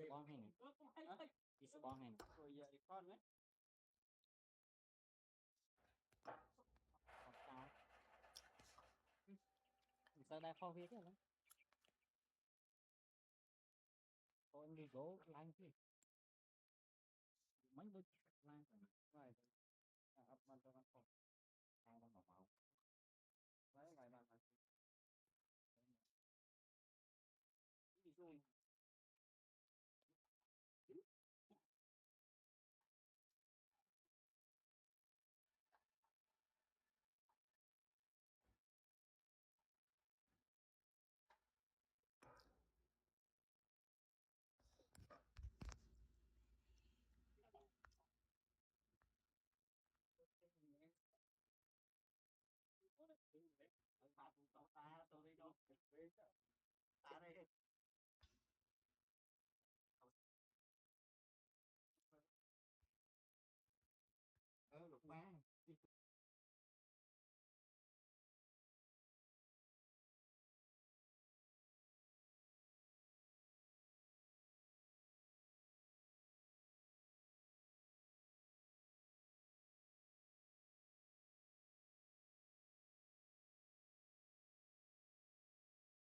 Bom hình isso bom hình rồi giờ thì con đấy sao sao đây không biết nữa con đi gỗ lanh chứ mấy đứa lanh vài ập mặt cho con không hai con màu lấy vài bạn mà đi rồi ta tôi đi đâu ta đây